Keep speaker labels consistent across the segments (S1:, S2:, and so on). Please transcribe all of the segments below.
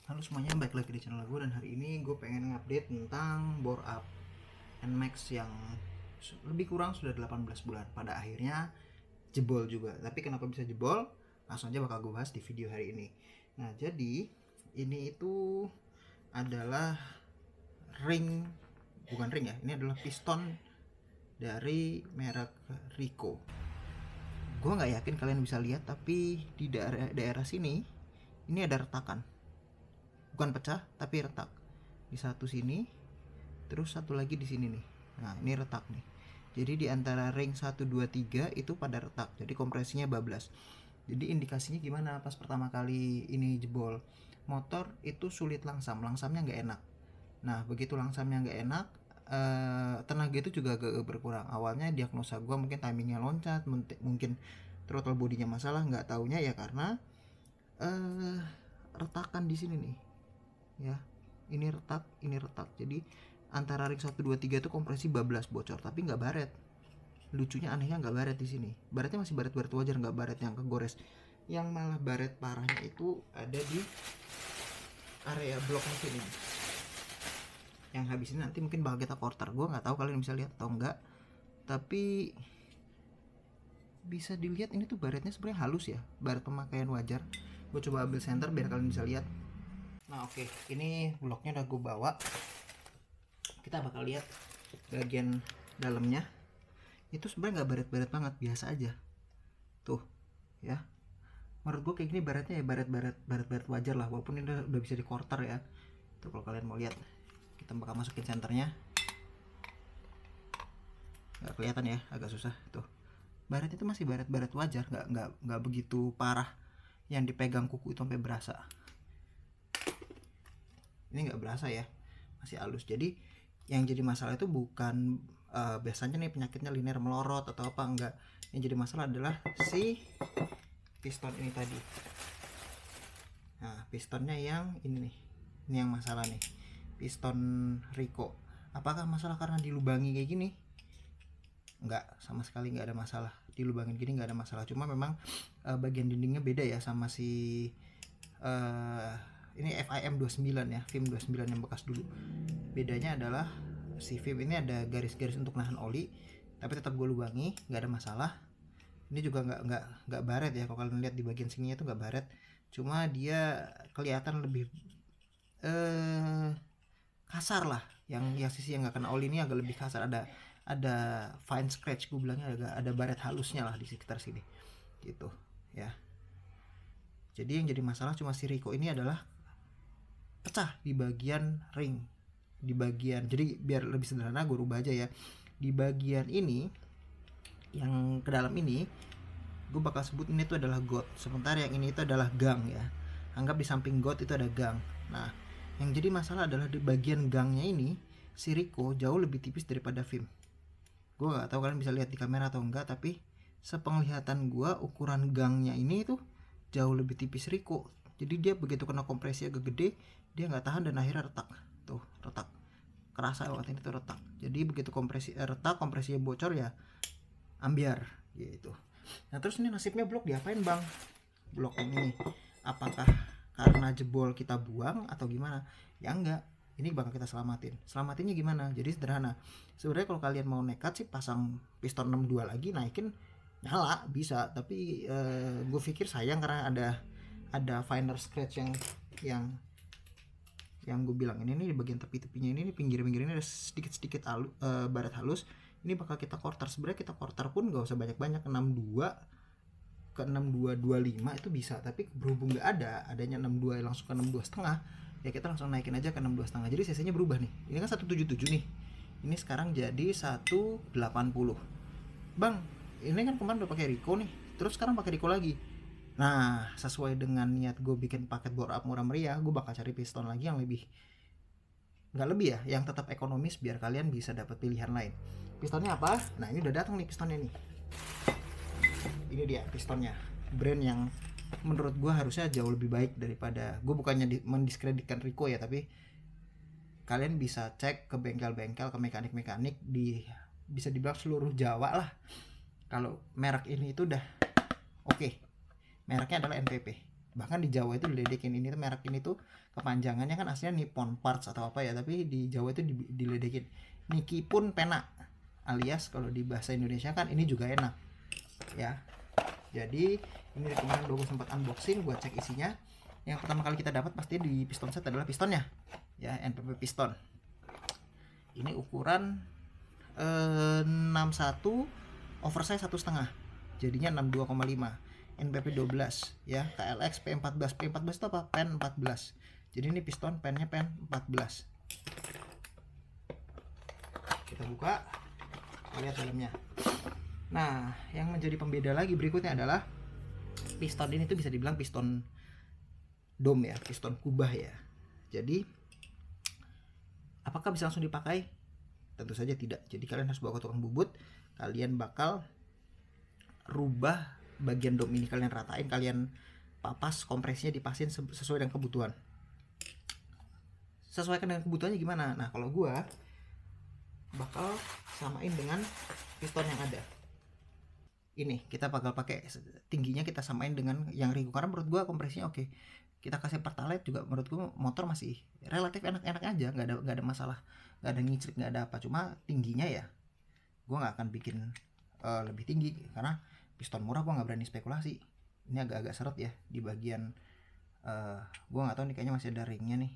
S1: Halo semuanya, balik lagi di channel gue, dan hari ini gue pengen ngupdate tentang bore up NMAX yang lebih kurang sudah 18 bulan. Pada akhirnya jebol juga. Tapi kenapa bisa jebol? Langsung aja bakal gue bahas di video hari ini. Nah, jadi ini itu adalah ring, bukan ring ya, ini adalah piston dari merek Rico. Gue nggak yakin kalian bisa lihat, tapi di daerah sini ini ada retakan, bukan pecah tapi retak di satu sini, terus satu lagi di sini nih. Nah, ini retak nih. Jadi di antara ring 1 2 3 itu pada retak. Jadi kompresinya bablas. Jadi indikasinya gimana pas pertama kali ini jebol? Motor itu sulit langsam, langsamnya nggak enak. Nah, begitu langsamnya nggak enak, tenaga itu juga agak berkurang. Awalnya diagnosa gue mungkin timingnya loncat, mungkin throttle bodinya masalah, nggak taunya ya karena retakan di sini nih ya, ini retak. Jadi antara ring 1 2 3 itu kompresi bablas, bocor, tapi nggak baret. Lucunya, anehnya nggak baret di sini. Baretnya masih baret wajar, nggak baret yang kegores. Yang malah baret parahnya itu ada di area bloknya sini, yang habis ini nanti mungkin bakal kita quarter. Gue nggak tahu kalian bisa lihat atau enggak, tapi bisa dilihat ini tuh baretnya sebenarnya halus ya, baret pemakaian wajar. Gue coba ambil center biar kalian bisa lihat. Nah, oke, ini bloknya udah gue bawa. Kita bakal lihat bagian dalamnya. Itu sebenarnya nggak baret-baret banget, biasa aja. Tuh, ya. Menurut gue kayak gini baretnya ya baret wajar lah, walaupun ini udah bisa di quarter ya. Tuh, kalau kalian mau lihat, kita bakal masukin senternya. Nggak kelihatan ya, agak susah. Tuh, baret itu masih baret wajar, nggak begitu parah yang dipegang kuku itu sampai berasa. Ini nggak berasa ya, masih halus. Jadi yang jadi masalah itu bukan biasanya nih penyakitnya linear melorot atau apa, enggak. Yang jadi masalah adalah si piston ini tadi. Nah, pistonnya yang ini nih, ini yang masalah nih, piston Rico. Apakah masalah karena dilubangi kayak gini? Enggak, sama sekali nggak ada masalah. Dilubangin gini nggak ada masalah, cuma memang bagian dindingnya beda ya sama si ini FIM 29 ya, FIM 29 yang bekas dulu. Bedanya adalah si FIM ini ada garis-garis untuk nahan oli, tapi tetap gue lubangi, nggak ada masalah. Ini juga nggak baret ya, kalau kalian lihat di bagian sininya itu nggak baret, cuma dia kelihatan lebih kasar lah. Yang sisi yang nggak kena oli ini agak lebih kasar, ada fine scratch, gue bilangnya ada baret halusnya lah di sekitar sini gitu ya. Jadi yang jadi masalah cuma si Rico ini adalah pecah di bagian ring, di bagian, jadi biar lebih sederhana gue rubah aja ya, di bagian ini yang ke dalam ini gue bakal sebut ini tuh adalah got, sementara yang ini itu adalah gang ya. Anggap di samping got itu ada gang. Nah, yang jadi masalah adalah di bagian gangnya ini si Rico jauh lebih tipis daripada FIM. Gue nggak tahu kalian bisa lihat di kamera atau enggak, tapi sepenglihatan gue ukuran gangnya ini tuh jauh lebih tipis Rico. Jadi dia begitu kena kompresi agak gede, dia nggak tahan dan akhirnya retak. Tuh, retak, kerasa banget ini tuh retak. Jadi begitu kompresi retak, kompresinya bocor ya ambiar gitu. Nah, terus ini nasibnya blok diapain bang? Blok ini apakah karena jebol kita buang atau gimana? Ya enggak, ini bakal kita selamatinnya gimana? Jadi sederhana, sebenarnya kalau kalian mau nekat sih pasang piston 62 lagi, naikin nyala bisa, tapi gue pikir sayang karena ada finer scratch yang gue bilang ini nih, di bagian tepi-tepinya ini, pinggir-pinggir ini ada sedikit baret halus. Ini bakal kita quarter. Sebenarnya kita quarter pun gak usah banyak-banyak, 62 ke 6225 itu bisa, tapi berhubung gak adanya 62 langsung ke 62 setengah, ya kita langsung naikin aja ke 62 setengah. Jadi cc nya berubah nih, ini kan 177 nih, ini sekarang jadi 180. Bang, ini kan kemarin udah pakai Rico nih, terus sekarang pakai Rico lagi. Nah, sesuai dengan niat gue bikin paket bore up murah meriah, gue bakal cari piston lagi yang lebih, nggak lebih ya, yang tetap ekonomis biar kalian bisa dapat pilihan lain. Pistonnya apa? Nah, ini udah datang nih pistonnya nih. Ini dia pistonnya, brand yang menurut gue harusnya jauh lebih baik daripada, gue bukannya mendiskreditkan Rico ya, tapi kalian bisa cek ke bengkel-bengkel, ke mekanik-mekanik di, bisa dibilang seluruh Jawa lah, kalau merek ini itu udah oke. Mereknya adalah NPP. Bahkan di Jawa itu diledekin. Ini tuh merek ini tuh kepanjangannya kan aslinya Nippon Parts atau apa ya, tapi di Jawa itu diledekin Nikkei-pun Pena, alias kalau di bahasa Indonesia kan ini juga enak ya. Jadi ini kemarin gue sempat unboxing, gue cek isinya. Yang pertama kali kita dapat pasti di piston set adalah pistonnya ya, NPP piston. Ini ukuran 61 oversize 1,5, jadinya 62,5, NPP 12 ya, KLX P14. P14 itu apa? Pen 14. Jadi ini piston pennya pen 14. Kita buka, lihat dalamnya. Nah, yang menjadi pembeda lagi berikutnya adalah piston ini tuh bisa dibilang piston dome ya, piston kubah ya. Jadi apakah bisa langsung dipakai? Tentu saja tidak. Jadi kalian harus bawa ke tukang bubut, kalian bakal rubah bagian dome ini, kalian ratain, kalian papas, kompresinya dipasin sesuai dengan kebutuhan. Sesuaikan dengan kebutuhannya gimana? Nah, kalau gua bakal samain dengan piston yang ada. Ini kita bakal pakai tingginya, kita samain dengan yang Rico karena menurut gua kompresinya oke. Kita kasih pertalite juga menurut gua motor masih relatif enak-enak aja, nggak ada masalah, nggak ada ngicrik, nggak ada apa. Cuma tingginya ya gua nggak akan bikin lebih tinggi karena piston murah, gua nggak berani spekulasi. Ini agak-agak seret ya di bagian gua nggak tahu nih, kayaknya masih ada ringnya nih,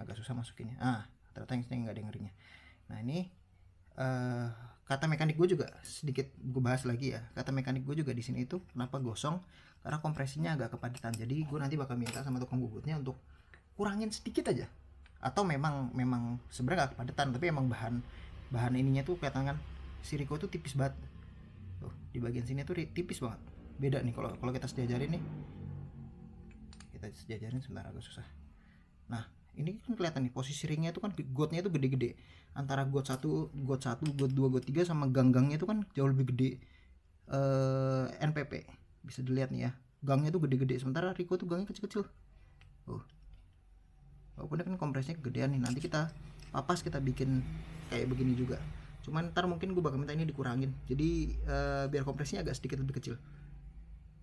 S1: agak susah masukinnya. Ternyata yang nggak ada ringnya. Nah ini kata mekanik gue juga sedikit gue bahas lagi ya. Kata mekanik gue juga di sini itu kenapa gosong, karena kompresinya agak kepadatan. Jadi gue nanti bakal minta sama tukang bubutnya untuk kurangin sedikit aja. Atau memang sebenarnya gak kepadatan, tapi emang bahan ininya tuh kelihatan kan, si Rico tuh tipis banget. Tuh, di bagian sini tuh tipis banget. Beda nih kalau kita sejajarin nih. Kita sejajarin sebentar, agak susah. Nah, ini kan kelihatan nih posisi ringnya itu kan, godnya itu gede-gede. Antara god 1, god 2, god 3 sama gang-gangnya itu kan jauh lebih gede NPP. Bisa dilihat nih ya, gangnya tuh gede-gede, sementara Rico tuh gangnya kecil-kecil. Walaupun kan kompresnya kegedean nih, nanti kita papas, kita bikin kayak begini juga. Cuman ntar mungkin gue bakal minta ini dikurangin, jadi biar kompresnya agak sedikit lebih kecil,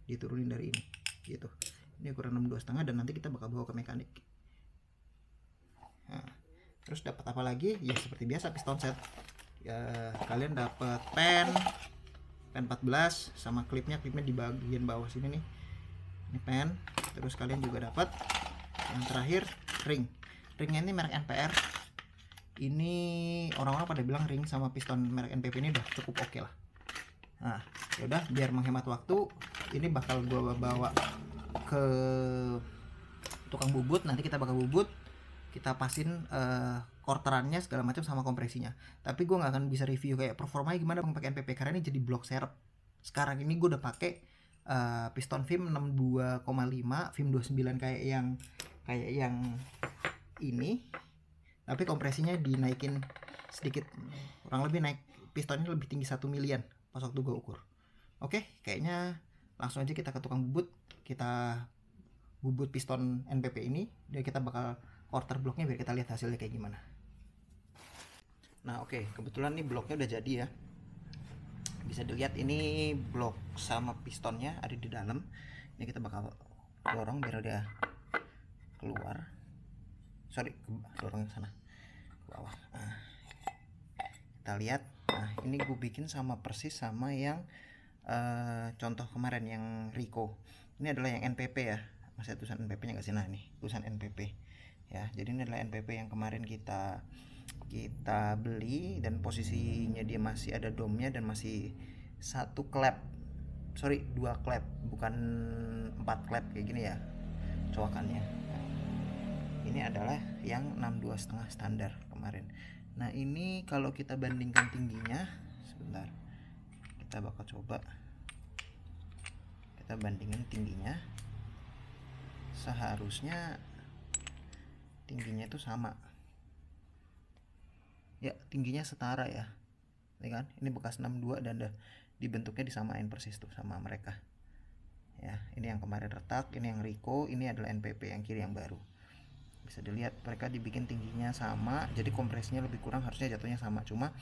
S1: diturunin dari ini gitu. Ini ukuran 62,5 dan nanti kita bakal bawa ke mekanik. Nah, terus dapat apa lagi? Ya seperti biasa piston set. Ya, kalian dapat pen 14 sama klipnya di bagian bawah sini nih. Ini pen. Terus kalian juga dapat yang terakhir ring. Ringnya ini merek NPR. Ini orang-orang pada bilang ring sama piston merek NPP ini udah cukup oke lah. Nah, yaudah biar menghemat waktu, ini bakal gua bawa ke tukang bubut. Nanti kita bakal bubut, kita pasin quarterannya segala macam sama kompresinya. Tapi gue nggak akan bisa review kayak performanya gimana pakai NPP karena ini jadi block serep. Sekarang ini gue udah pakai piston VIM 62,5, VIM 29 kayak yang ini, tapi kompresinya dinaikin sedikit, kurang lebih naik, pistonnya lebih tinggi 1 milian pas waktu gue ukur. Oke, kayaknya langsung aja kita ke tukang bubut, kita bubut piston NPP ini, dan kita bakal quarter bloknya biar kita lihat hasilnya kayak gimana. Nah oke, kebetulan nih bloknya udah jadi ya. Bisa dilihat ini blok sama pistonnya ada di dalam. Ini kita bakal dorong biar dia keluar. Sorry, dorong ke sana, ke bawah. Nah, kita lihat. Nah ini gue bikin sama persis sama yang contoh kemarin yang Rico. Ini adalah yang NPP ya. Masih tulisan NPP nya nggak sih? Nah nih tulisan NPP ya. Jadi ini adalah NPP yang kemarin kita beli, dan posisinya dia masih ada domnya dan masih 2 klep, bukan 4 klep kayak gini ya coakannya. Nah, ini adalah yang 62,5 standar kemarin. Nah ini kalau kita bandingkan tingginya, sebentar, kita bakal coba kita bandingin tingginya. Seharusnya tingginya itu sama ya, tingginya setara ya kan. Ini bekas 62 dan dibentuknya disamain persis tuh sama mereka ya. Ini yang kemarin retak, ini yang Rico, ini adalah NPP yang kiri yang baru. Bisa dilihat mereka dibikin tingginya sama, jadi kompresinya lebih kurang, harusnya jatuhnya sama. Cuma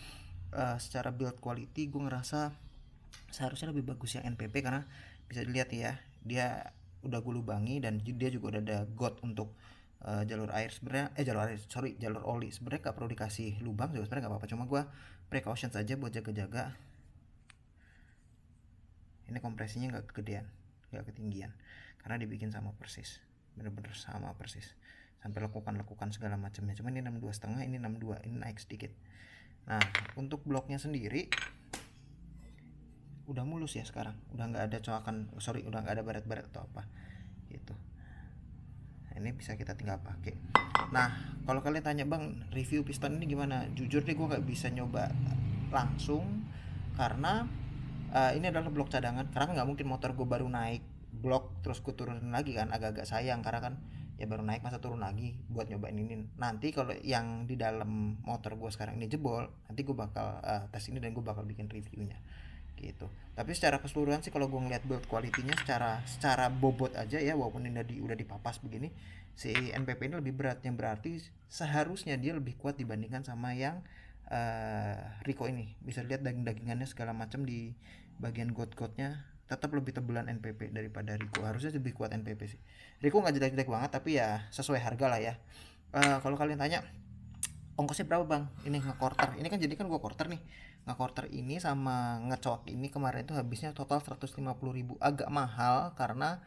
S1: secara build quality gue ngerasa seharusnya lebih bagus yang NPP, karena bisa dilihat ya, dia udah gue lubangi, dan dia juga udah ada got untuk jalur air sebenarnya, jalur oli sebenarnya nggak perlu dikasih lubang juga sebenarnya nggak apa-apa, cuma gue precaution saja buat jaga-jaga. Ini kompresinya nggak kegedean, nggak ketinggian, karena dibikin sama persis, bener-bener sama persis sampai lekukan segala macamnya. Cuman ini 62,5, ini 62, ini naik sedikit. Nah untuk bloknya sendiri udah mulus ya sekarang, udah nggak ada coakan, udah nggak ada baret-baret atau apa gitu. Ini bisa kita tinggal pakai. Nah kalau kalian tanya, bang review piston ini gimana, jujur deh gue nggak bisa nyoba langsung karena ini adalah blok cadangan, karena nggak mungkin motor gue baru naik blok terus gue turunin lagi kan, agak-agak sayang, karena kan ya baru naik masa turun lagi buat nyobain ini. Nanti kalau yang di dalam motor gue sekarang ini jebol, nanti gue bakal tes ini dan gue bakal bikin reviewnya gitu. Tapi secara keseluruhan sih kalau gue ngeliat build quality-nya secara bobot aja ya, walaupun ini udah dipapas begini, si NPP ini lebih berat, yang berarti seharusnya dia lebih kuat dibandingkan sama yang Rico ini. Bisa lihat daging-dagingannya segala macam di bagian got-gotnya tetap lebih tebelan NPP daripada Rico. Harusnya lebih kuat NPP sih. Rico nggak jelek-jelek banget, tapi ya sesuai harga lah ya. Kalau kalian tanya ongkosnya berapa bang ini nge-quarter, ini kan jadi kan gua quarter nih, nge-quarter ini sama ngecoak ini kemarin itu habisnya total 150.000. Agak mahal karena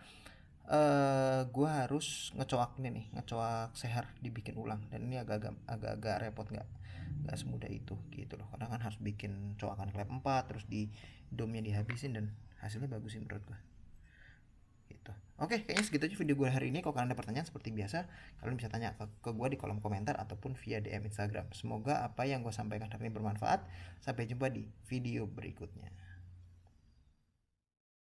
S1: gua harus ngecoak ini nih, ngecoak seher dibikin ulang, dan ini agak repot, nggak semudah itu gitu loh, karena kan harus bikin coakan klep 4 terus di domnya dihabisin, dan hasilnya bagus sih menurut gua gitu. Oke, kayaknya segitu aja video gue hari ini. Kalau kalian ada pertanyaan seperti biasa, kalian bisa tanya ke gue di kolom komentar ataupun via DM Instagram. Semoga apa yang gue sampaikan hari ini bermanfaat. Sampai jumpa di video berikutnya.